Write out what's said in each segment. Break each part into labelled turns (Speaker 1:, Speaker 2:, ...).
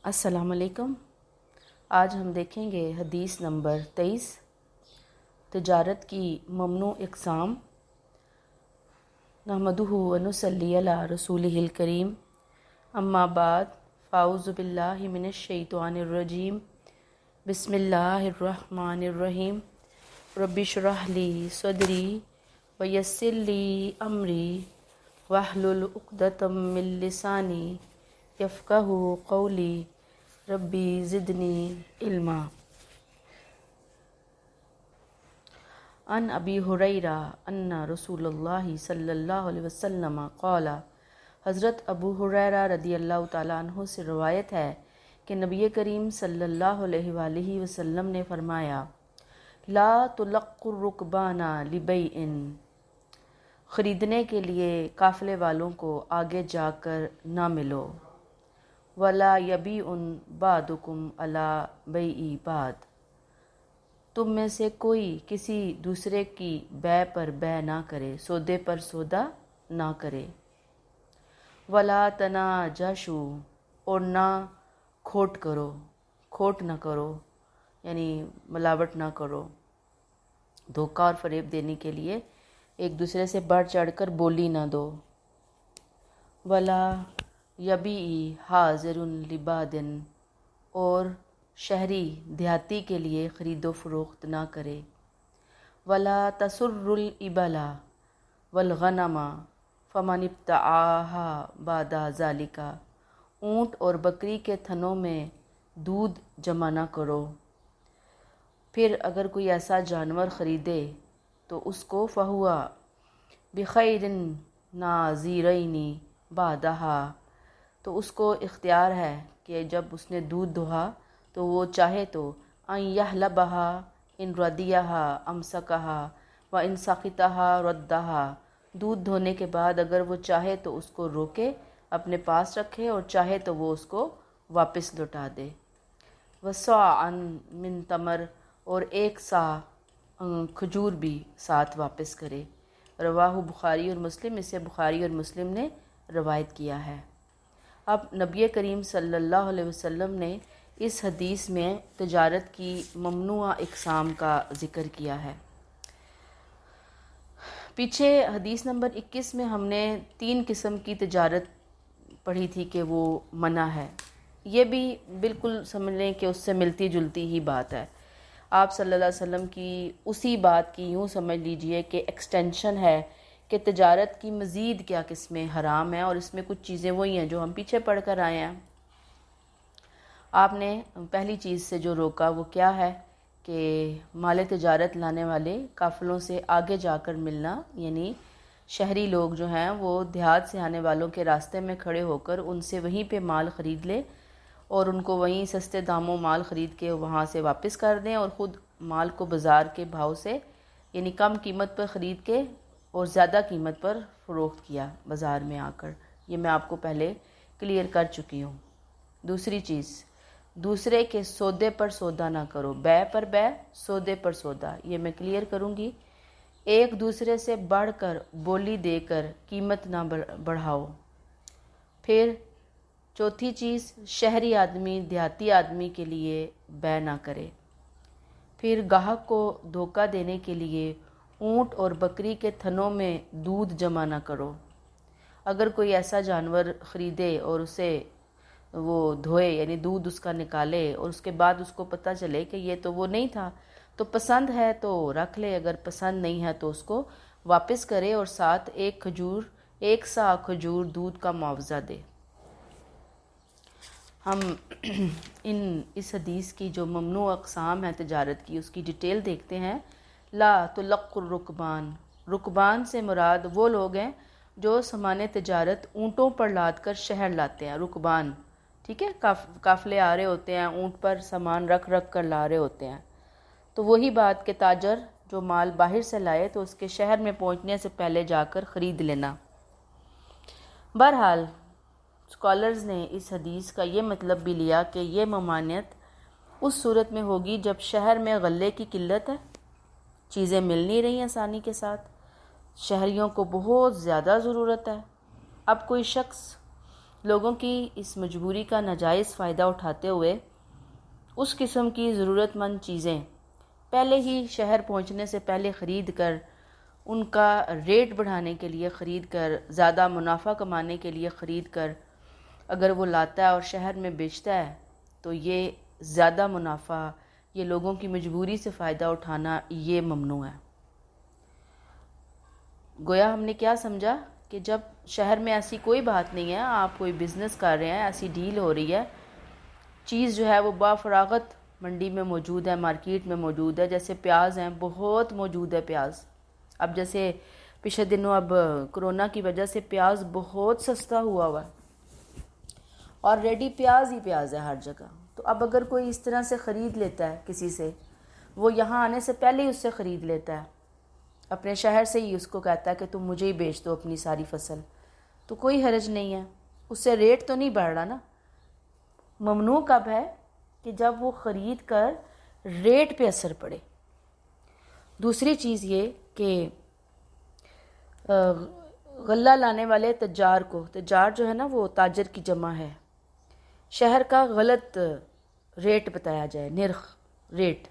Speaker 1: السلام علیکم۔ آج ہم دیکھیں گے حدیث نمبر 23، تجارت کی ممنوع اقسام۔ نحمدہ و نصلی علی رسولہ الکریم، اما بعد، فاعوذ باللہ من الشیطان الرجیم، بسم اللہ الرحمن الرحیم۔ رب اشرح لی صدری ویسر لی امری واحلل عقدۃ من لسانی یفقہوا قولی ربی زدنی علما۔ عن ابی ہریرہ ان رسول اللہ صلی اللہ علیہ وسلم قال، حضرت ابو ہریرہ رضی اللہ تعالیٰ عنہ سے روایت ہے کہ نبی کریم صلی اللہ علیہ وآلہ وسلم نے فرمایا، لا تلقوا الرکبان لبیع، خریدنے کے لیے قافلے والوں کو آگے جا کر نہ ملو، ولا یبیع بعضکم علی بیع بعض، تم میں سے کوئی کسی دوسرے کی بیع پر بیع نہ کرے، سودے پر سودا نہ کرے، ولا تناجشوا، اور نہ کھوٹ نہ کرو، یعنی ملاوٹ نہ کرو، دھوکہ اور فریب دینے کے لیے ایک دوسرے سے بڑھ چڑھ کر بولی نہ دو، ولا یبیع حاضر لباد، اور شہری دیہاتی کے لیے خرید و فروخت نہ کرے، ولا تسر الابل والغنم فمن ابتاعها بعد ذلك، اونٹ اور بکری کے تھنوں میں دودھ جمع نہ کرو، پھر اگر کوئی ایسا جانور خریدے تو اس کو فہو بخیر ناظرین بعدها، تو اس کو اختیار ہے کہ جب اس نے دودھ دہا تو وہ چاہے تو ان یحلبها ان ردیها امسکها و ان سقطها ردها، دودھ دھونے کے بعد اگر وہ چاہے تو اس کو روکے، اپنے پاس رکھے، اور چاہے تو وہ اس کو واپس لوٹا دے، وصاعا من تمر، اور ایک سا کھجور بھی ساتھ واپس کرے۔ رواہ بخاری اور مسلم، اسے بخاری اور مسلم نے روایت کیا ہے۔ اب نبی کریم صلی اللہ علیہ وسلم نے اس حدیث میں تجارت کی ممنوع اقسام کا ذکر کیا ہے۔ پیچھے حدیث نمبر 21 میں ہم نے 3 قسم کی تجارت پڑھی تھی کہ وہ منع ہے۔ یہ بھی بالکل سمجھ لیں کہ اس سے ملتی جلتی ہی بات ہے۔ آپ صلی اللہ علیہ وسلم کی اسی بات کی یوں سمجھ لیجئے کہ ایکسٹینشن ہے کہ تجارت کی مزید کیا قسمیں حرام ہیں، اور اس میں کچھ چیزیں وہی ہیں جو ہم پیچھے پڑھ کر آئے ہیں۔ آپ نے پہلی چیز سے جو روکا وہ کیا ہے کہ مال تجارت لانے والے قافلوں سے آگے جا کر ملنا، یعنی شہری لوگ جو ہیں وہ دیہات سے آنے والوں کے راستے میں کھڑے ہو کر ان سے وہیں پہ مال خرید لے، اور ان کو وہیں سستے داموں مال خرید کے وہاں سے واپس کر دیں، اور خود مال کو بازار کے بھاؤ سے یعنی کم قیمت پر خرید کے اور زیادہ قیمت پر فروخت کیا بازار میں آ کر۔ یہ میں آپ کو پہلے کلیئر کر چکی ہوں۔ دوسری چیز، دوسرے کے سودے پر سودا نہ کرو، بیع پر بیع، سودے پر سودا، یہ میں کلیئر کروں گی۔ ایک دوسرے سے بڑھ کر بولی دے کر قیمت نہ بڑھاؤ۔ پھر چوتھی چیز، شہری آدمی دیہاتی آدمی کے لیے بیع نہ کرے۔ پھر گاہک کو دھوکہ دینے کے لیے اونٹ اور بکری کے تھنوں میں دودھ جمع نہ کرو۔ اگر کوئی ایسا جانور خریدے اور اسے وہ دھوئے، یعنی دودھ اس کا نکالے، اور اس کے بعد اس کو پتہ چلے کہ یہ تو وہ نہیں تھا، تو پسند ہے تو رکھ لے، اگر پسند نہیں ہے تو اس کو واپس کرے، اور ساتھ ایک سا کھجور دودھ کا معاوضہ دے۔ ہم اس حدیث کی جو ممنوع اقسام ہیں تجارت کی، اس کی ڈیٹیل دیکھتے ہیں۔ لا تلقوا الرکبان، رکبان سے مراد وہ لوگ ہیں جو سامان تجارت اونٹوں پر لاد کر شہر لاتے ہیں، رکبان، ٹھیک ہے، قافلے آ رہے ہوتے ہیں، اونٹ پر سامان رکھ کر لا رہے ہوتے ہیں۔ تو وہی بات کہ تاجر جو مال باہر سے لائے تو اس کے شہر میں پہنچنے سے پہلے جا کر خرید لینا۔ بہرحال اسکالرز نے اس حدیث کا یہ مطلب بھی لیا کہ یہ ممانعت اس صورت میں ہوگی جب شہر میں غلے کی قلت ہے، چیزیں مل نہیں رہی آسانی کے ساتھ، شہریوں کو بہت زیادہ ضرورت ہے۔ اب کوئی شخص لوگوں کی اس مجبوری کا ناجائز فائدہ اٹھاتے ہوئے اس قسم کی ضرورت مند چیزیں پہلے ہی شہر پہنچنے سے پہلے خرید کر، ان کا ریٹ بڑھانے کے لیے خرید کر، زیادہ منافع کمانے کے لیے خرید کر اگر وہ لاتا ہے اور شہر میں بیچتا ہے تو یہ زیادہ منافع، یہ لوگوں کی مجبوری سے فائدہ اٹھانا، یہ ممنوع ہے۔ گویا ہم نے کیا سمجھا کہ جب شہر میں ایسی کوئی بات نہیں ہے، آپ کوئی بزنس کر رہے ہیں، ایسی ڈیل ہو رہی ہے، چیز جو ہے وہ بافراغت منڈی میں موجود ہے، مارکیٹ میں موجود ہے، جیسے پیاز ہیں، بہت موجود ہے پیاز۔ اب جیسے پچھلے دنوں اب کرونا کی وجہ سے پیاز بہت سستا ہوا ہے اور ریڈی پیاز ہی پیاز ہے ہر جگہ۔ تو اب اگر کوئی اس طرح سے خرید لیتا ہے کسی سے، وہ یہاں آنے سے پہلے ہی اس سے خرید لیتا ہے، اپنے شہر سے ہی اس کو کہتا ہے کہ تم مجھے ہی بیچ دو اپنی ساری فصل، تو کوئی حرج نہیں ہے، اس سے ریٹ تو نہیں بڑھ رہا نا۔ ممنوع کب ہے؟ کہ جب وہ خرید کر ریٹ پہ اثر پڑے۔ دوسری چیز یہ کہ غلہ لانے والے تجار کو، تجار جو ہے نا وہ تاجر کی جمع ہے، شہر کا غلط ریٹ بتایا جائے، نرخ، ریٹ۔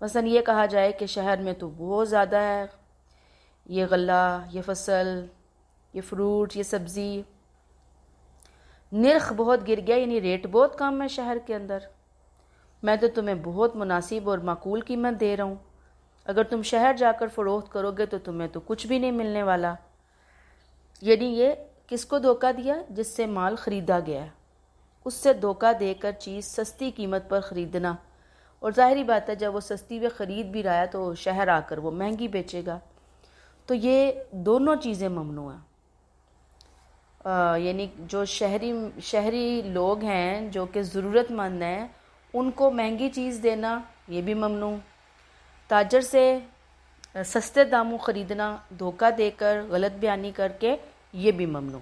Speaker 1: مثلا یہ کہا جائے کہ شہر میں تو بہت زیادہ ہے یہ غلہ، یہ فصل، یہ فروٹ، یہ سبزی، نرخ بہت گر گیا، یعنی ریٹ بہت کم ہے شہر کے اندر، میں تو تمہیں بہت مناسب اور معقول قیمت دے رہا ہوں، اگر تم شہر جا کر فروخت کرو گے تو تمہیں تو کچھ بھی نہیں ملنے والا۔ یعنی یہ کس کو دھوکہ دیا؟ جس سے مال خریدا گیا ہے، اس سے دھوکہ دے کر چیز سستی قیمت پر خریدنا، اور ظاہری بات ہے جب وہ سستی میں خرید بھی رہا ہے تو شہر آ کر وہ مہنگی بیچے گا، تو یہ دونوں چیزیں ممنوع ہیں۔ یعنی جو شہری لوگ ہیں جو کہ ضرورت مند ہیں، ان کو مہنگی چیز دینا یہ بھی ممنوع، تاجر سے سستے داموں خریدنا، دھوکہ دے کر، غلط بیانی کر کے، یہ بھی ممنوع۔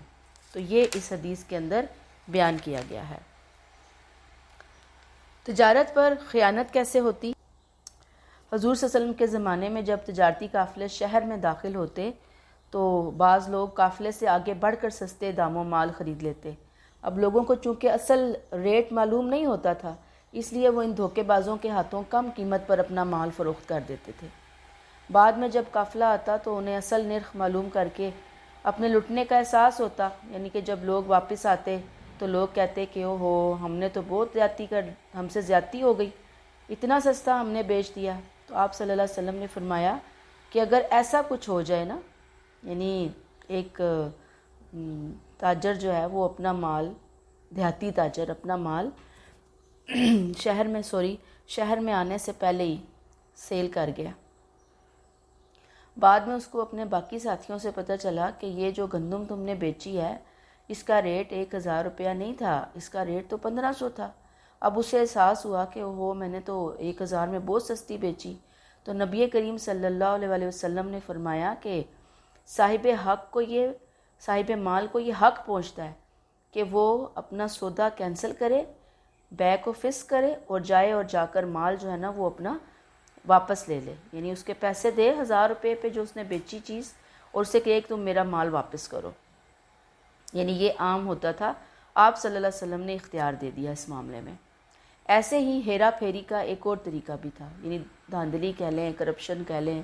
Speaker 1: تو یہ اس حدیث کے اندر بیان کیا گیا ہے۔ تجارت پر خیانت کیسے ہوتی؟ حضور صلی اللہ علیہ وسلم کے زمانے میں جب تجارتی قافلے شہر میں داخل ہوتے تو بعض لوگ قافلے سے آگے بڑھ کر سستے داموں مال خرید لیتے۔ اب لوگوں کو چونکہ اصل ریٹ معلوم نہیں ہوتا تھا، اس لیے وہ ان دھوکے بازوں کے ہاتھوں کم قیمت پر اپنا مال فروخت کر دیتے تھے۔ بعد میں جب قافلہ آتا تو انہیں اصل نرخ معلوم کر کے اپنے لٹنے کا احساس ہوتا، یعنی کہ جب لوگ واپس آتے تو لوگ کہتے کہ او ہو، ہم نے تو بہت ہم سے زیادتی ہو گئی، اتنا سستا ہم نے بیچ دیا۔ تو آپ صلی اللہ علیہ وسلم نے فرمایا کہ اگر ایسا کچھ ہو جائے نا، یعنی ایک تاجر جو ہے وہ اپنا مال، دیہاتی تاجر اپنا مال شہر میں آنے سے پہلے ہی سیل کر گیا، بعد میں اس کو اپنے باقی ساتھیوں سے پتہ چلا کہ یہ جو گندم تم نے بیچی ہے اس کا ریٹ 1000 روپیہ نہیں تھا، اس کا ریٹ تو 1500 تھا۔ اب اسے احساس ہوا کہ اوہو، میں نے تو 1000 میں بہت سستی بیچی۔ تو نبی کریم صلی اللہ علیہ وسلم نے فرمایا کہ صاحب مال کو یہ حق پہنچتا ہے کہ وہ اپنا سودا کینسل کرے، بیع کو فسخ کرے، اور جائے اور جا کر مال جو ہے نا وہ اپنا واپس لے لے، یعنی اس کے پیسے دے 1000 روپے پہ جو اس نے بیچی چیز، اور اسے کہے کہ تم میرا مال واپس کرو۔ یعنی یہ عام ہوتا تھا، آپ صلی اللہ علیہ وسلم نے اختیار دے دیا اس معاملے میں۔ ایسے ہی ہیرا پھیری کا ایک اور طریقہ بھی تھا، یعنی دھاندلی کہہ لیں، کرپشن کہہ لیں،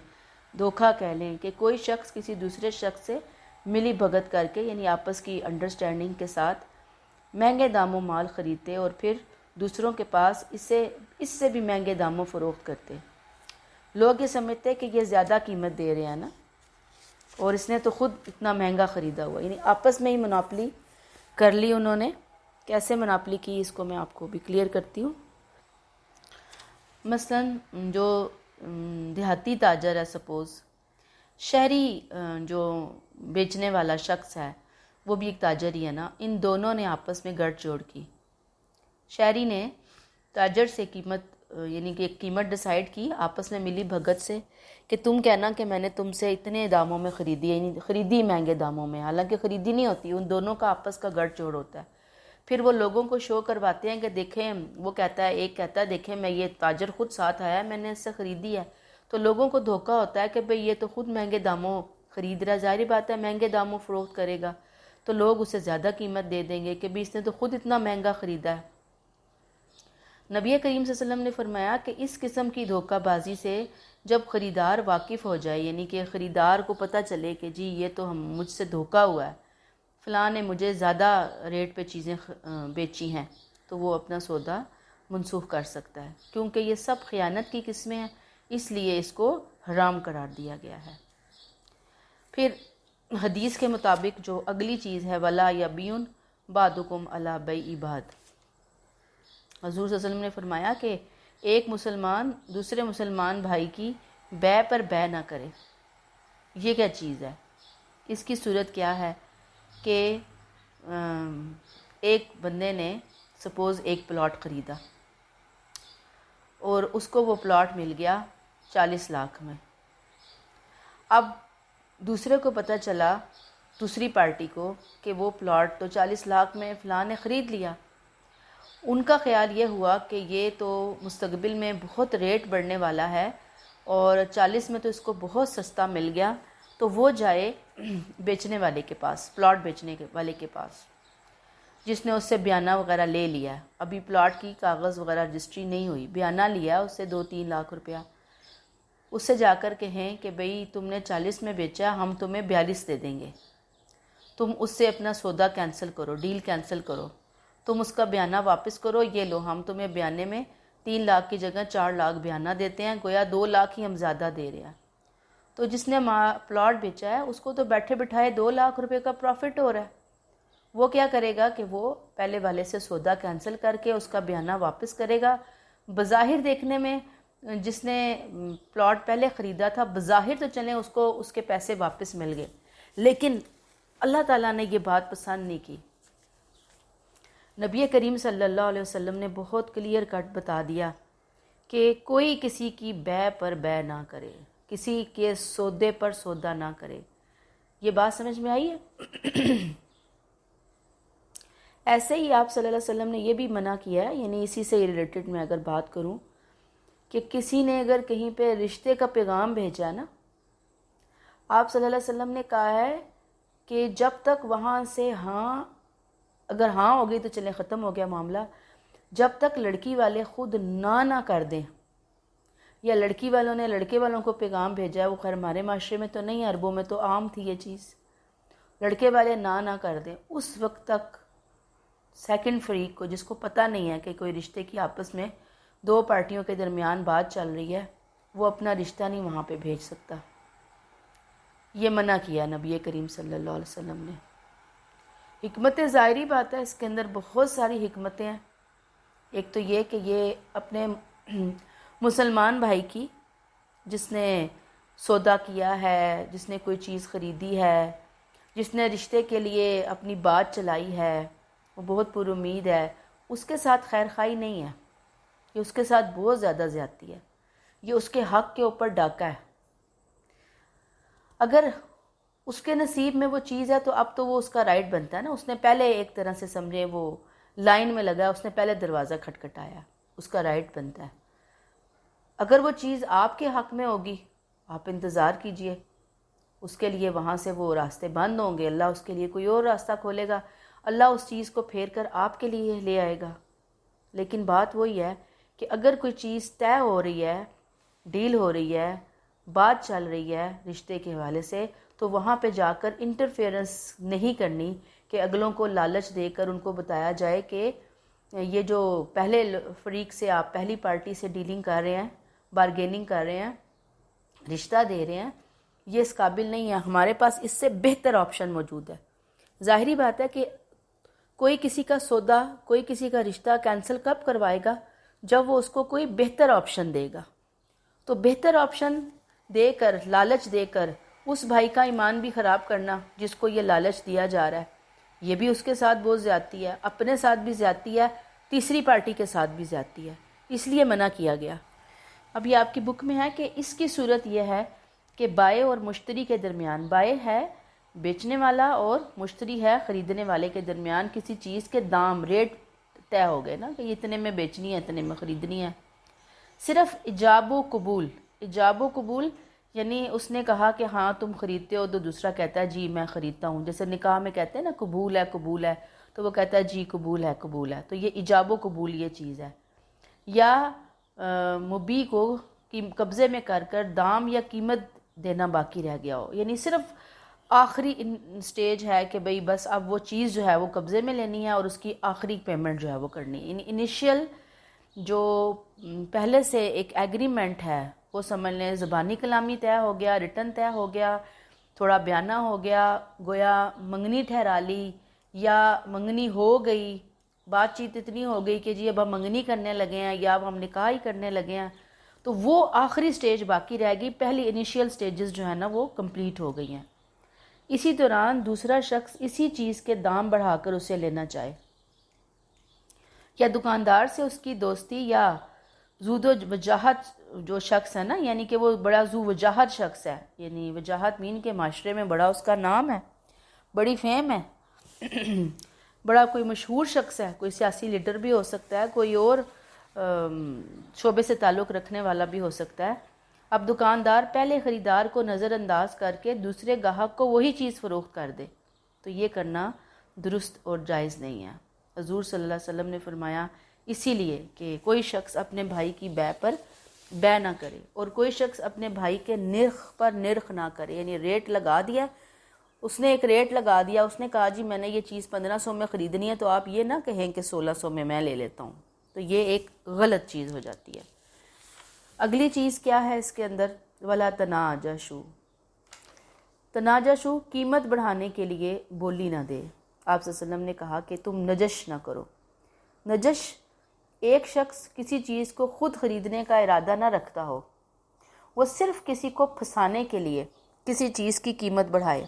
Speaker 1: دھوکہ کہہ لیں، کہ کوئی شخص کسی دوسرے شخص سے ملی بھگت کر کے، یعنی آپس کی انڈرسٹینڈنگ کے ساتھ مہنگے داموں مال خریدتے اور پھر دوسروں کے پاس اس سے بھی مہنگے داموں فروخت کرتے۔ لوگ یہ سمجھتے کہ یہ زیادہ قیمت دے رہے ہیں نا، اور اس نے تو خود اتنا مہنگا خریدا ہوا، یعنی آپس میں ہی مناپلی کر لی انہوں نے۔ کیسے مناپلی کی اس کو میں آپ کو بھی کلیئر کرتی ہوں۔ مثلا جو دیہاتی تاجر ہے، سپوز شہری جو بیچنے والا شخص ہے وہ بھی ایک تاجر ہی ہے نا، ان دونوں نے آپس میں گٹھ جوڑ کی، شہری نے تاجر سے قیمت، یعنی کہ ایک قیمت ڈیسائیڈ کی آپس میں ملی بھگت سے کہ تم کہنا کہ میں نے تم سے اتنے داموں میں خریدی، یعنی خریدی مہنگے داموں میں، حالانکہ خریدی نہیں ہوتی، ان دونوں کا آپس کا گٹھ جوڑ ہوتا ہے۔ پھر وہ لوگوں کو شو کرواتے ہیں کہ دیکھیں، وہ کہتا ہے، ایک کہتا ہے دیکھیں میں یہ تاجر خود ساتھ آیا ہے، میں نے اس سے خریدی ہے، تو لوگوں کو دھوکہ ہوتا ہے کہ بھئی یہ تو خود مہنگے داموں خرید رہا ہے، ظاہری بات ہے مہنگے داموں فروخت کرے گا، تو تو لوگ اسے زیادہ قیمت دے دیں گے کہ بھی اس نے تو خود اتنا مہنگا خریدا ہے۔ نبی کریم صلی اللہ علیہ وسلم نے فرمایا کہ اس قسم کی دھوکہ بازی سے جب خریدار واقف ہو جائے، یعنی کہ خریدار کو پتہ چلے کہ جی یہ تو مجھ سے دھوکہ ہوا ہے، فلاں نے مجھے زیادہ ریٹ پہ چیزیں بیچی ہیں، تو وہ اپنا سودا منسوخ کر سکتا ہے، کیونکہ یہ سب خیانت کی قسمیں ہیں، اس لیے اس کو حرام قرار دیا گیا ہے۔ پھر حدیث کے مطابق جو اگلی چیز ہے ولا یبیون بعضکم علی بیع بعض، حضور صلی اللہ علیہ وسلم نے فرمایا کہ ایک مسلمان دوسرے مسلمان بھائی کی بیع پر بیع نہ کرے۔ یہ کیا چیز ہے؟ اس کی صورت کیا ہے کہ ایک بندے نے سپوز ایک پلاٹ خریدا اور اس کو وہ پلاٹ مل گیا 40 لاکھ میں۔ اب دوسرے کو پتہ چلا، دوسری پارٹی کو، کہ وہ پلاٹ تو 40 لاکھ میں فلاں نے خرید لیا۔ ان کا خیال یہ ہوا کہ یہ تو مستقبل میں بہت ریٹ بڑھنے والا ہے اور 40 میں تو اس کو بہت سستا مل گیا، تو وہ جائے بیچنے والے کے پاس، پلاٹ بیچنے والے کے پاس، جس نے اس سے بیانہ وغیرہ لے لیا۔ ابھی پلاٹ کی کاغذ وغیرہ رجسٹری نہیں ہوئی، بیانہ لیا اس سے 2-3 لاکھ روپیہ۔ اس سے جا کر کہیں کہ بھئی تم نے 40 میں بیچا، ہم تمہیں 42 دے دیں گے، تم اس سے اپنا سودا کینسل کرو، ڈیل کینسل کرو، تم اس کا بیانہ واپس کرو، یہ لو ہم تمہیں بیانے میں 3 لاکھ کی جگہ 4 لاکھ بیانہ دیتے ہیں، گویا 2 لاکھ ہی ہم زیادہ دے رہے ہیں۔ تو جس نے پلاٹ بیچا ہے اس کو تو بیٹھے بٹھائے 2 لاکھ روپے کا پروفٹ ہو رہا ہے۔ وہ کیا کرے گا کہ وہ پہلے والے سے سودا کینسل کر کے اس کا بیانہ واپس کرے گا۔ بظاہر دیکھنے میں جس نے پلاٹ پہلے خریدا تھا، بظاہر تو چلیں اس کو اس کے پیسے واپس مل گئے، لیکن اللہ تعالیٰ نے یہ بات پسند نہیں کی۔ نبی کریم صلی اللہ علیہ وسلم نے بہت کلیئر کٹ بتا دیا کہ کوئی کسی کی بیع پر بیع نہ کرے، کسی کے سودے پر سودا نہ کرے۔ یہ بات سمجھ میں آئی ہے؟ ایسے ہی آپ صلی اللہ علیہ وسلم نے یہ بھی منع کیا ہے، یعنی اسی سے ریلیٹڈ میں اگر بات کروں کہ کسی نے اگر کہیں پہ رشتے کا پیغام بھیجا ہے نا، آپ صلی اللہ علیہ وسلم نے کہا ہے کہ جب تک وہاں سے اگر ہاں ہو گئی تو چلیں ختم ہو گیا معاملہ، جب تک لڑکی والے خود نہ کر دیں، یا لڑکی والوں نے لڑکے والوں کو پیغام بھیجا ہے، وہ خیر ہمارے معاشرے میں تو نہیں، عربوں میں تو عام تھی یہ چیز، لڑکے والے نہ کر دیں، اس وقت تک سیکنڈ فریق کو، جس کو پتہ نہیں ہے کہ کوئی رشتے کی آپس میں 2 پارٹیوں کے درمیان بات چل رہی ہے، وہ اپنا رشتہ نہیں وہاں پہ بھیج سکتا۔ یہ منع کیا نبی کریم صلی اللہ علیہ وسلم نے۔ حکمت ظاہری بات ہے، اس کے اندر بہت ساری حکمتیں ہیں۔ ایک تو یہ کہ یہ اپنے مسلمان بھائی کی، جس نے سودا کیا ہے، جس نے کوئی چیز خریدی ہے، جس نے رشتے کے لیے اپنی بات چلائی ہے، وہ بہت پر امید ہے، اس کے ساتھ خیر خواہی نہیں ہے، یہ اس کے ساتھ بہت زیادہ زیادتی ہے، یہ اس کے حق کے اوپر ڈاکہ ہے۔ اگر اس کے نصیب میں وہ چیز ہے تو اب تو وہ اس کا رائٹ بنتا ہے نا، اس نے پہلے ایک طرح سے سمجھے وہ لائن میں لگا، اس نے پہلے دروازہ کھٹکھٹایا، اس کا رائٹ بنتا ہے۔ اگر وہ چیز آپ کے حق میں ہوگی، آپ انتظار کیجئے، اس کے لیے وہاں سے وہ راستے بند ہوں گے، اللہ اس کے لیے کوئی اور راستہ کھولے گا، اللہ اس چیز کو پھیر کر آپ کے لیے لے آئے گا۔ لیکن بات وہی ہے کہ اگر کوئی چیز طے ہو رہی ہے، ڈیل ہو رہی ہے، بات چل رہی ہے رشتے کے حوالے سے، تو وہاں پہ جا کر انٹرفیئرنس نہیں کرنی کہ اگلوں کو لالچ دے کر ان کو بتایا جائے کہ یہ جو پہلے فریق سے آپ پہلی پارٹی سے ڈیلنگ کر رہے ہیں، بارگیننگ کر رہے ہیں، رشتہ دے رہے ہیں، یہ اس قابل نہیں ہے، ہمارے پاس اس سے بہتر آپشن موجود ہے۔ ظاہری بات ہے کہ کوئی کسی کا سودا، کوئی کسی کا رشتہ کینسل کب کروائے گا؟ جب وہ اس کو کوئی بہتر آپشن دے گا۔ تو بہتر آپشن دے کر، لالچ دے کر اس بھائی کا ایمان بھی خراب کرنا جس کو یہ لالچ دیا جا رہا ہے، یہ بھی اس کے ساتھ بہت زیادتی ہے، اپنے ساتھ بھی زیادتی ہے، تیسری پارٹی کے ساتھ بھی زیادتی ہے، اس لیے منع کیا گیا۔ اب یہ آپ کی بک میں ہے کہ اس کی صورت یہ ہے کہ بائع اور مشتری کے درمیان، بائع ہے بیچنے والا اور مشتری ہے خریدنے والے کے درمیان کسی چیز کے دام، ریٹ طے ہو گئے نا کہ یہ اتنے میں بیچنی ہے، اتنے میں خریدنی ہے۔ صرف ایجاب و قبول یعنی اس نے کہا کہ ہاں تم خریدتے ہو، تو دوسرا کہتا ہے جی میں خریدتا ہوں. جیسے نکاح میں کہتے ہیں نا قبول ہے، تو وہ کہتا ہے جی قبول ہے. تو یہ ایجاب و قبول یہ چیز ہے. یا مبی کو قبضے میں کر کر دام یا قیمت دینا باقی رہ گیا ہو، یعنی صرف آخری سٹیج ہے کہ بھئی بس اب وہ چیز جو ہے وہ قبضے میں لینی ہے اور اس کی آخری پیمنٹ جو ہے وہ کرنی ہے. یعنی انیشیل جو پہلے سے ایک ایگریمنٹ ہے وہ سمجھ لیں زبانی کلامی طے ہو گیا، ریٹن طے ہو گیا، تھوڑا بیانہ ہو گیا، گویا منگنی ٹھہرا لی یا منگنی ہو گئی، بات چیت اتنی ہو گئی کہ جی اب ہم منگنی کرنے لگے ہیں یا اب ہم نکاح ہی کرنے لگے ہیں، تو وہ آخری سٹیج باقی رہ گئی. پہلی انیشیل سٹیجز جو ہیں نا وہ کمپلیٹ ہو گئی ہیں. اسی دوران دوسرا شخص اسی چیز کے دام بڑھا کر اسے لینا چاہے، یا دکاندار سے اس کی دوستی یا زود و وجاہت جو شخص ہے نا، یعنی کہ وہ بڑا ذو وجاہت شخص ہے، یعنی وجاہت مین کے معاشرے میں بڑا اس کا نام ہے، بڑی فیم ہے، بڑا کوئی مشہور شخص ہے، کوئی سیاسی لیڈر بھی ہو سکتا ہے، کوئی اور شعبے سے تعلق رکھنے والا بھی ہو سکتا ہے. اب دکاندار پہلے خریدار کو نظر انداز کر کے دوسرے گاہک کو وہی چیز فروخت کر دے، تو یہ کرنا درست اور جائز نہیں ہے. حضور صلی اللہ علیہ وسلم نے فرمایا اسی لیے کہ کوئی شخص اپنے بھائی کی بے پر بے نہ کرے، اور کوئی شخص اپنے بھائی کے نرخ پر نرخ نہ کرے. یعنی ریٹ لگا دیا، اس نے ایک ریٹ لگا دیا، اس نے کہا جی میں نے یہ چیز 1500 میں خریدنی ہے، تو آپ یہ نہ کہیں کہ 1600 میں لے لیتا ہوں، تو یہ ایک غلط چیز ہو جاتی ہے. اگلی چیز کیا ہے اس کے اندر؟ ولا تناجشوا. تناجشوا قیمت بڑھانے کے لیے بولی نہ دے. آپ صلی اللہ علیہ وسلم نے کہا کہ تم نجش نہ کرو. نجش ایک شخص کسی چیز کو خود خریدنے کا ارادہ نہ رکھتا ہو، وہ صرف کسی کو پھنسانے کے لیے کسی چیز کی قیمت بڑھائے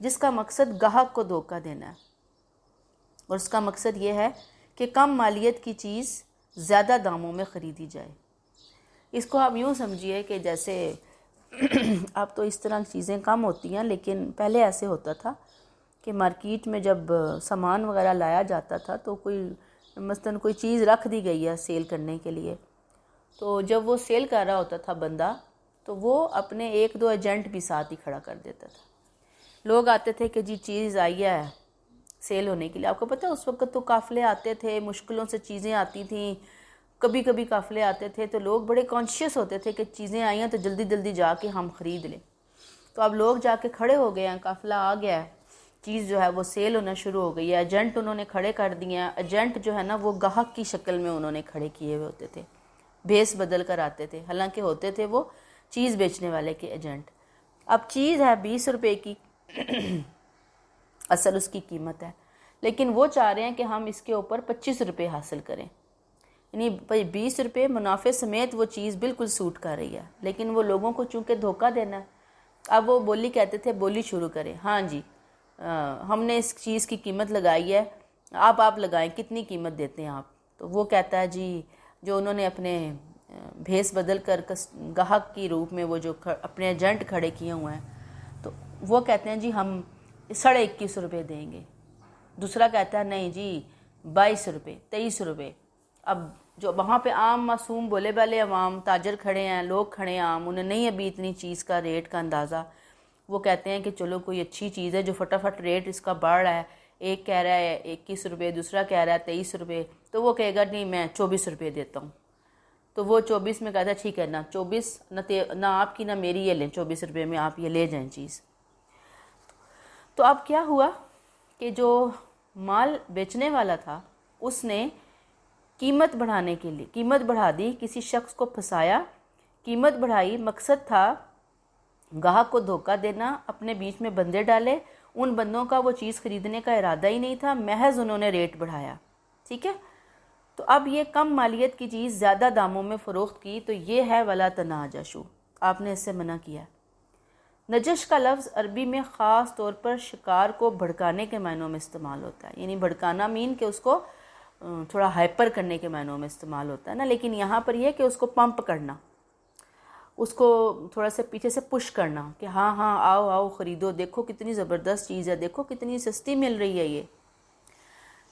Speaker 1: جس کا مقصد گاہک کو دھوکہ دینا ہے، اور اس کا مقصد یہ ہے کہ کم مالیت کی چیز زیادہ داموں میں خریدی جائے. اس کو آپ یوں سمجھیے کہ جیسے اب تو اس طرح کی چیزیں کم ہوتی ہیں، لیکن پہلے ایسے ہوتا تھا کہ مارکیٹ میں جب سامان وغیرہ لایا جاتا تھا تو مثلاً کوئی چیز رکھ دی گئی ہے سیل کرنے کے لیے، تو جب وہ سیل کر رہا ہوتا تھا بندہ، تو وہ اپنے 1-2 ایجنٹ بھی ساتھ ہی کھڑا کر دیتا تھا. لوگ آتے تھے کہ جی چیز آئی ہے سیل ہونے کے لیے. آپ کو پتہ ہے اس وقت تو قافلے آتے تھے، مشکلوں سے چیزیں آتی تھیں، کبھی کبھی قافلے آتے تھے، تو لوگ بڑے کانشیس ہوتے تھے کہ چیزیں آئی ہیں تو جلدی جلدی جا کے ہم خرید لیں. تو اب لوگ جا کے کھڑے ہو گئے ہیں، قافلہ آ گیا ہے، چیز جو ہے وہ سیل ہونا شروع ہو گئی ہے، ایجنٹ انہوں نے کھڑے کر دیے ہیں. ایجنٹ جو ہے نا وہ گاہک کی شکل میں انہوں نے کھڑے کیے ہوئے ہوتے تھے، بھیس بدل کر آتے تھے، حالانکہ ہوتے تھے وہ چیز بیچنے والے کے ایجنٹ. اب چیز ہے 20 روپے کی، اصل اس کی قیمت ہے، لیکن وہ چاہ رہے ہیں کہ ہم اس کے اوپر 25 روپے حاصل کریں. یعنی 20 روپے منافع سمیت وہ چیز بالکل سوٹ کر رہی ہے، لیکن وہ لوگوں کو چونکہ دھوکہ دینا ہے. اب وہ بولی کہتے تھے، بولی شروع کریں، ہاں جی ہم نے اس چیز کی قیمت لگائی ہے، آپ لگائیں، کتنی قیمت دیتے ہیں آپ؟ تو وہ کہتا ہے جی جو انہوں نے اپنے بھیس بدل کر گاہک کی روپ میں وہ جو اپنے ایجنٹ کھڑے کیے ہوئے ہیں، تو وہ کہتے ہیں جی ہم 21.5 روپے دیں گے. دوسرا کہتا ہے نہیں جی 22 روپے، 23 روپے. اب جو وہاں پہ عام معصوم بولے بالے عوام تاجر کھڑے ہیں، لوگ کھڑے ہیں عام، انہیں نہیں ابھی اتنی چیز کا ریٹ کا اندازہ، وہ کہتے ہیں کہ چلو کوئی اچھی چیز ہے جو فٹافٹ ریٹ اس کا بڑھ رہا ہے، ایک کہہ رہا ہے 21 روپے، دوسرا کہہ رہا ہے 23 روپے، تو وہ کہے گا نہیں میں 24 روپے دیتا ہوں. تو وہ 24 میں کہتا ہے ٹھیک ہے، نہ 24 نہ آپ کی نہ میری، یہ لیں 24 روپے میں آپ یہ لے جائیں چیز. تو اب کیا ہوا کہ جو مال بیچنے والا تھا اس نے قیمت بڑھانے کے لیے قیمت بڑھا دی، کسی شخص کو پھنسایا، قیمت بڑھائی، مقصد تھا گاہک کو دھوکہ دینا، اپنے بیچ میں بندے ڈالے، ان بندوں کا وہ چیز خریدنے کا ارادہ ہی نہیں تھا، محض انہوں نے ریٹ بڑھایا. ٹھیک ہے، تو اب یہ کم مالیت کی چیز زیادہ داموں میں فروخت کی، تو یہ ہے ولا تناجشوا، آپ نے اس سے منع کیا. نجش کا لفظ عربی میں خاص طور پر شکار کو بھڑکانے کے معنوں میں استعمال ہوتا ہے، یعنی بھڑکانا مین کہ اس کو تھوڑا ہائپر کرنے کے معنوں میں استعمال ہوتا ہے نا، لیکن یہاں پر یہ کہ اس کو پمپ کرنا، اس کو تھوڑا سا پیچھے سے پش کرنا کہ ہاں ہاں آؤ آؤ خریدو، دیکھو کتنی زبردست چیز ہے، دیکھو کتنی سستی مل رہی ہے.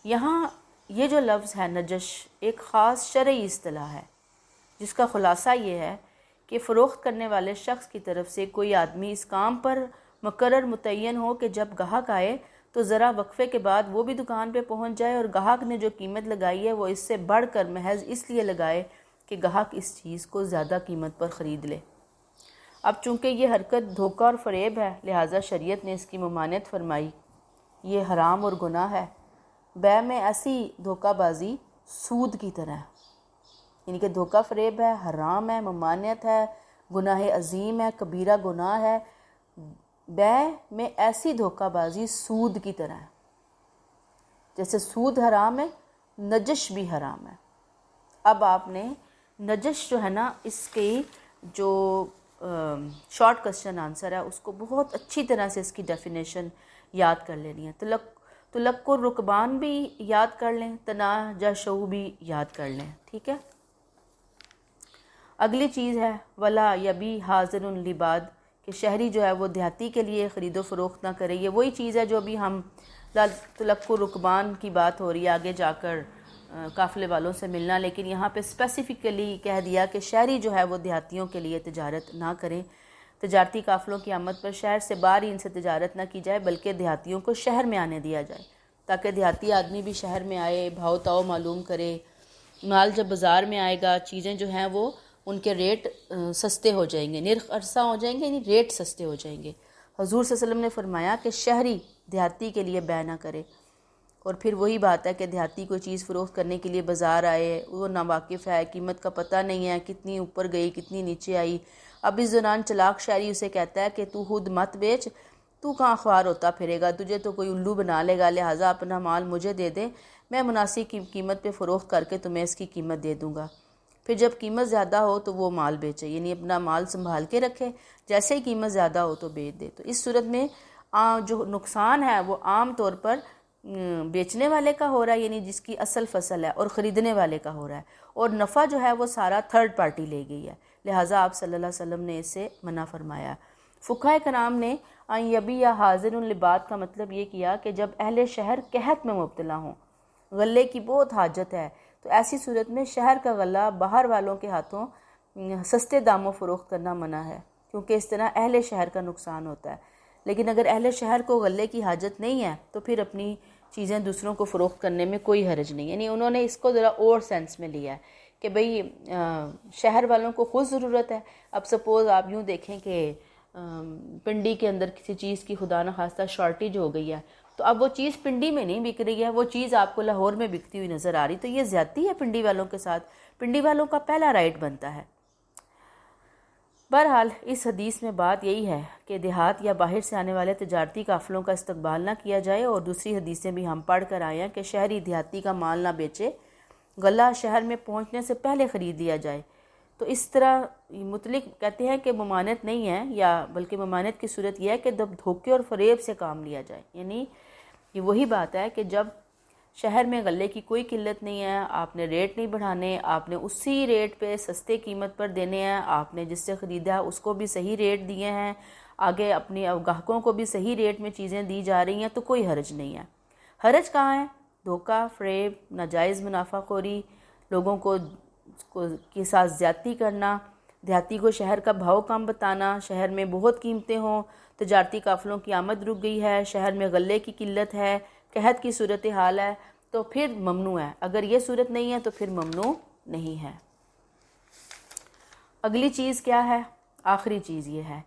Speaker 1: یہاں یہ جو لفظ ہے نجش ایک خاص شرعی اصطلاح ہے، جس کا خلاصہ یہ ہے کہ فروخت کرنے والے شخص کی طرف سے کوئی آدمی اس کام پر مقرر متعین ہو کہ جب گاہک آئے تو ذرا وقفے کے بعد وہ بھی دکان پہ پہنچ جائے اور گاہک نے جو قیمت لگائی ہے وہ اس سے بڑھ کر محض اس لیے لگائے کہ گاہک اس چیز کو زیادہ قیمت پر خرید لے۔ اب چونکہ یہ حرکت دھوکہ اور فریب ہے، لہٰذا شریعت نے اس کی ممانعت فرمائی۔ یہ حرام اور گناہ ہے۔ بیع میں ایسی دھوکہ بازی سود کی طرح ہے، یعنی کہ دھوکہ فریب ہے، حرام ہے، ممانعت ہے، گناہ عظیم ہے، کبیرہ گناہ ہے۔ بیع میں ایسی دھوکہ بازی سود کی طرح ہے، جیسے سود حرام ہے، نجش بھی حرام ہے۔ اب آپ نے نجش جو ہے نا، اس کی جو شارٹ کوسچن آنسر ہے اس کو بہت اچھی طرح سے اس کی ڈیفینیشن یاد کر لینی ہے۔ تلق الرکبان بھی یاد کر لیں، تناجشوا بھی یاد کر لیں، ٹھیک ہے۔ اگلی چیز ہے ولا یبی حاضر لباد، کہ شہری جو ہے وہ دیہاتی کے لیے خرید و فروخت نہ کرے۔ یہ وہی چیز ہے جو ابھی ہم تلق الرکبان کی بات ہو رہی ہے، آگے جا کر قافلے والوں سے ملنا، لیکن یہاں پہ اسپیسیفکلی کہہ دیا کہ شہری جو ہے وہ دیہاتیوں کے لیے تجارت نہ کریں۔ تجارتی قافلوں کی آمد پر شہر سے باہر ہی ان سے تجارت نہ کی جائے، بلکہ دیہاتیوں کو شہر میں آنے دیا جائے، تاکہ دیہاتی آدمی بھی شہر میں آئے، بھاؤ تاؤ معلوم کرے۔ مال جب بازار میں آئے گا، چیزیں جو ہیں وہ ان کے ریٹ سستے ہو جائیں گے، نرخ عرصہ ہو جائیں گے، یعنی ریٹ سستے ہو جائیں گے۔ حضور صلی اللہ علیہ وسلم نے فرمایا کہ شہری دیہاتی کے لیے بیع نہ کرے۔ اور پھر وہی بات ہے کہ دیہاتی کوئی چیز فروخت کرنے کے لیے بازار آئے، وہ ناواقف ہے، قیمت کا پتہ نہیں ہے، کتنی اوپر گئی کتنی نیچے آئی۔ اب اس دوران چلاک شہری اسے کہتا ہے کہ تو خود مت بیچ، تو کہاں خوار ہوتا پھرے گا، تجھے تو کوئی الو بنا لے گا، لہٰذا اپنا مال مجھے دے دے، میں مناسب قیمت پہ فروخت کر کے تمہیں اس کی قیمت دے دوں گا۔ پھر جب قیمت زیادہ ہو تو وہ مال بیچے، یعنی اپنا مال سنبھال کے رکھے، جیسے ہی قیمت زیادہ ہو تو بیچ دے۔ تو اس صورت میں جو نقصان ہے وہ عام طور پر بیچنے والے کا ہو رہا ہے، یعنی جس کی اصل فصل ہے، اور خریدنے والے کا ہو رہا ہے، اور نفع جو ہے وہ سارا تھرڈ پارٹی لے گئی ہے، لہٰذا آپ صلی اللہ علیہ وسلم نے اسے منع فرمایا۔ فقہاء کرام نے یبی یا حاضر لباد کا مطلب یہ کیا کہ جب اہل شہر قحط میں مبتلا ہوں، غلے کی بہت حاجت ہے، تو ایسی صورت میں شہر کا غلہ باہر والوں کے ہاتھوں سستے داموں فروخت کرنا منع ہے، کیونکہ اس طرح اہل شہر کا نقصان ہوتا ہے۔ لیکن اگر اہل شہر کو غلے کی حاجت نہیں ہے تو پھر اپنی چیزیں دوسروں کو فروخت کرنے میں کوئی حرج نہیں، یعنی انہوں نے اس کو ذرا اور سینس میں لیا ہے کہ بھئی شہر والوں کو خود ضرورت ہے۔ اب سپوز آپ یوں دیکھیں کہ پنڈی کے اندر کسی چیز کی خدا نخواستہ شارٹیج ہو گئی ہے، تو اب وہ چیز پنڈی میں نہیں بک رہی ہے، وہ چیز آپ کو لاہور میں بکتی ہوئی نظر آ رہی، تو یہ زیادتی ہے پنڈی والوں کے ساتھ۔ پنڈی والوں کا پہلا رائٹ بنتا ہے۔ بہرحال اس حدیث میں بات یہی ہے کہ دیہات یا باہر سے آنے والے تجارتی قافلوں کا استقبال نہ کیا جائے، اور دوسری حدیثیں بھی ہم پڑھ کر آئے ہیں کہ شہری دیہاتی کا مال نہ بیچے، غلہ شہر میں پہنچنے سے پہلے خرید لیا جائے۔ تو اس طرح مطلق کہتے ہیں کہ ممانعت نہیں ہے، یا بلکہ ممانعت کی صورت یہ ہے کہ جب دھوکے اور فریب سے کام لیا جائے، یعنی یہ وہی بات ہے کہ جب شہر میں غلے کی کوئی قلت نہیں ہے، آپ نے ریٹ نہیں بڑھانے، آپ نے اسی ریٹ پہ سستے قیمت پر دینے ہیں، آپ نے جس سے خریدا ہے اس کو بھی صحیح ریٹ دیے ہیں، آگے اپنے گاہکوں کو بھی صحیح ریٹ میں چیزیں دی جا رہی ہیں، تو کوئی حرج نہیں ہے۔ حرج کہاں ہے؟ دھوکہ، فریب، ناجائز منافع خوری، لوگوں کو کے ساتھ زیادتی کرنا، دیہاتی کو شہر کا بھاؤ کم بتانا، شہر میں بہت قیمتیں ہوں، تجارتی قافلوں کی آمد رک گئی ہے، شہر میں غلے کی قلت ہے، قحط کی صورتحال ہے، تو پھر ممنوع ہے۔ اگر یہ صورت نہیں ہے تو پھر ممنوع نہیں ہے۔ اگلی چیز کیا ہے؟ آخری چیز یہ ہے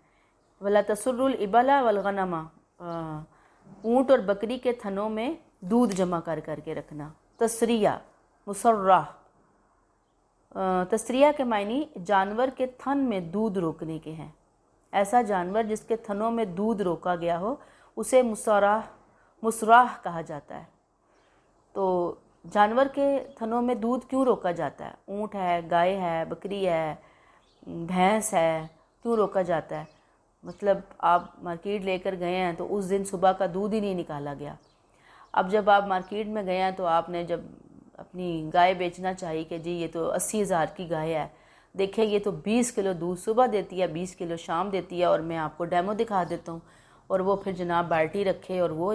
Speaker 1: وَلَا تَسُرُّ الْإِبَلَ وَالْغَنَمَ، اونٹ اور بکری کے تھنوں میں دودھ جمع کر کر کے رکھنا۔ تسریہ، مسرہ، تسریہ کے معنی جانور کے تھن میں دودھ روکنے کے ہیں۔ ایسا جانور جس کے تھنوں میں دودھ روکا گیا ہو اسے مسراح کہا جاتا ہے۔ تو جانور کے تھنوں میں دودھ کیوں روکا جاتا ہے؟ اونٹ ہے، گائے ہے، بکری ہے، بھینس ہے، کیوں روکا جاتا ہے؟ مطلب آپ مارکیٹ لے کر گئے ہیں تو اس دن صبح کا دودھ ہی نہیں نکالا گیا۔ اب جب آپ مارکیٹ میں گئے ہیں تو آپ نے جب اپنی گائے بیچنا چاہیے کہ جی یہ تو 80,000 کی گائے ہے، دیکھیں یہ تو 20 کلو دودھ صبح دیتی ہے، 20 کلو شام دیتی ہے، اور میں آپ کو ڈیمو دکھا دیتا ہوں، اور وہ پھر جناب بالٹی رکھے اور وہ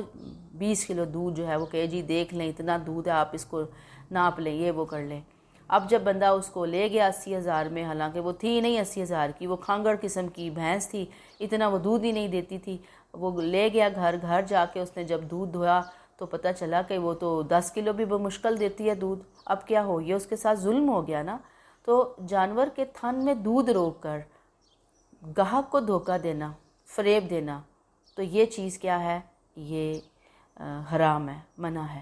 Speaker 1: 20 کلو دودھ جو ہے وہ کہے جی دیکھ لیں اتنا دودھ ہے، آپ اس کو ناپ لیں، یہ وہ کر لیں۔ اب جب بندہ اس کو لے گیا 80,000 میں، حالانکہ وہ تھی نہیں 80,000 کی، وہ کھانگڑ قسم کی بھینس تھی، اتنا وہ دودھ ہی نہیں دیتی تھی، وہ لے گیا گھر جا کے اس نے جب دودھ دھویا تو پتہ چلا کہ وہ تو 10 کلو بھی بمشکل دیتی ہے دودھ۔ اب کیا ہو، یہ اس کے ساتھ ظلم ہو گیا نا۔ تو جانور کے تھن میں دودھ روک کر گاہک کو دھوکہ دینا، فریب دینا، تو یہ چیز کیا ہے، یہ حرام ہے، منع ہے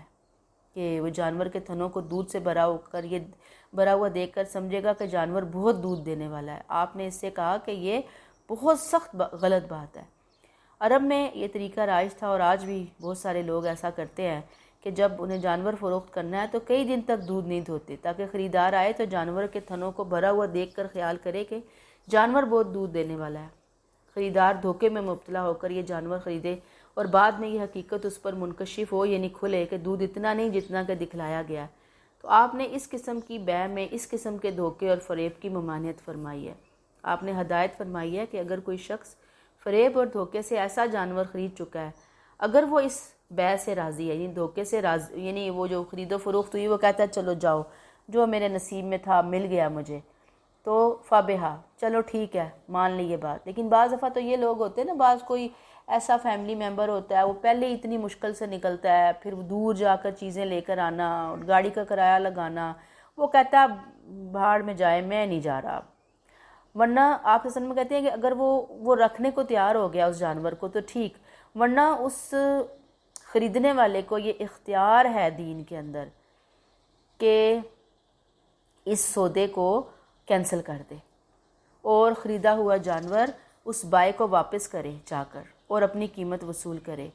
Speaker 1: کہ وہ جانور کے تھنوں کو دودھ سے بھرا ہوا دیکھ کر سمجھے گا کہ جانور بہت دودھ دینے والا ہے۔ آپ نے اس سے کہا کہ یہ بہت سخت غلط بات ہے۔ عرب میں یہ طریقہ رائج تھا اور آج بھی بہت سارے لوگ ایسا کرتے ہیں کہ جب انہیں جانور فروخت کرنا ہے تو کئی دن تک دودھ نہیں دھوتے تاکہ خریدار آئے تو جانور کے تھنوں کو بھرا ہوا دیکھ کر خیال کرے کہ جانور بہت دودھ دینے والا ہے، خریدار دھوکے میں مبتلا ہو کر یہ جانور خریدے اور بعد میں یہ حقیقت اس پر منکشف ہو، یعنی کھلے کہ دودھ اتنا نہیں جتنا کہ دکھلایا گیا۔ تو آپ نے اس قسم کی بیع میں اس قسم کے دھوکے اور فریب کی ممانعت فرمائی ہے۔ آپ نے ہدایت فرمائی ہے کہ اگر کوئی شخص فریب اور دھوکے سے ایسا جانور خرید چکا ہے، اگر وہ اس بیع سے راضی ہے، یعنی دھوکے سے راضی، یعنی وہ جو خرید و فروخت ہوئی وہ کہتا ہے چلو جاؤ، جو میرے نصیب میں تھا مل گیا مجھے، تو فابہا، چلو ٹھیک ہے، مان لی یہ بات۔ لیکن بعض دفعہ تو یہ لوگ ہوتے ہیں نا، بعض کوئی ایسا فیملی ممبر ہوتا ہے، وہ پہلے اتنی مشکل سے نکلتا ہے، پھر دور جا کر چیزیں لے کر آنا، گاڑی کا کرایہ لگانا، وہ کہتا ہے بھاڑ میں جائے، میں نہیں جا رہا۔ ورنہ آپ حسن میں کہتے ہیں کہ اگر وہ رکھنے کو تیار ہو گیا اس جانور کو تو ٹھیک، ورنہ اس خریدنے والے کو یہ اختیار ہے دین کے اندر کہ اس سودے کو کینسل کر دے اور خریدا ہوا جانور اس بائع کو واپس کرے جا کر اور اپنی قیمت وصول کرے۔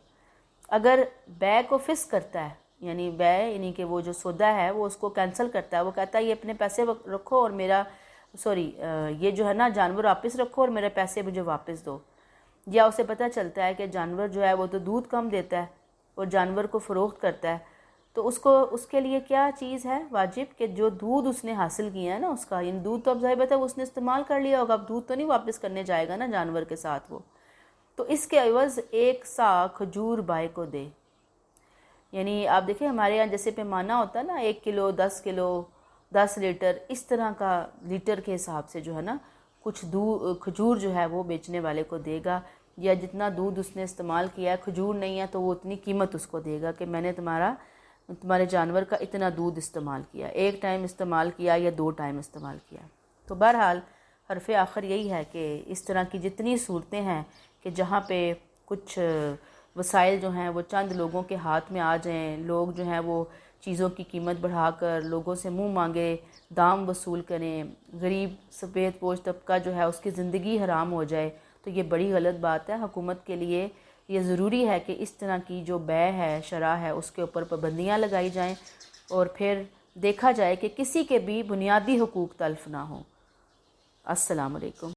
Speaker 1: اگر بیع کو فسخ کرتا ہے، یعنی بیع یعنی کہ وہ جو سودا ہے وہ اس کو کینسل کرتا ہے، وہ کہتا ہے یہ اپنے پیسے رکھو اور میرا یہ جو ہے نا جانور واپس رکھو اور میرے پیسے مجھے واپس دو، یا اسے پتہ چلتا ہے کہ جانور جو ہے وہ تو دودھ کم دیتا ہے اور جانور کو فروخت کرتا ہے، تو اس کے لیے کیا چیز ہے واجب کہ جو دودھ اس نے حاصل کیا ہے نا اس کا، یعنی دودھ تو اب ظاہر بات ہے وہ اس نے استعمال کر لیا ہوگا، اب دودھ تو نہیں واپس کرنے جائے گا نا جانور کے ساتھ وہ، تو اس کے عوض 1 سا کھجور بائع کو دے۔ یعنی آپ دیکھیں ہمارے یہاں جیسے پیمانہ ہوتا ہے نا، 1 کلو 10 کلو 10 لیٹر، اس طرح کا لیٹر کے حساب سے جو ہے نا کچھ کھجور جو ہے وہ بیچنے والے کو دے گا، یا جتنا دودھ اس نے استعمال کیا ہے، کھجور نہیں ہے تو وہ اتنی قیمت اس کو دے گا کہ میں نے تمہارے جانور کا اتنا دودھ استعمال کیا، 1 ٹائم استعمال کیا یا 2 ٹائم استعمال کیا۔ تو بہرحال حرف آخر یہی ہے کہ اس طرح کی جتنی صورتیں ہیں کہ جہاں پہ کچھ وسائل جو ہیں وہ چند لوگوں کے ہاتھ میں آ جائیں، لوگ جو ہیں وہ چیزوں کی قیمت بڑھا کر لوگوں سے منہ مانگے دام وصول کریں، غریب سفید پوش طبقہ جو ہے اس کی زندگی حرام ہو جائے، تو یہ بڑی غلط بات ہے۔ حکومت کے لیے یہ ضروری ہے کہ اس طرح کی جو بیع ہے، شرح ہے، اس کے اوپر پابندیاں لگائی جائیں اور پھر دیکھا جائے کہ کسی کے بھی بنیادی حقوق تلف نہ ہوں۔ السلام علیکم۔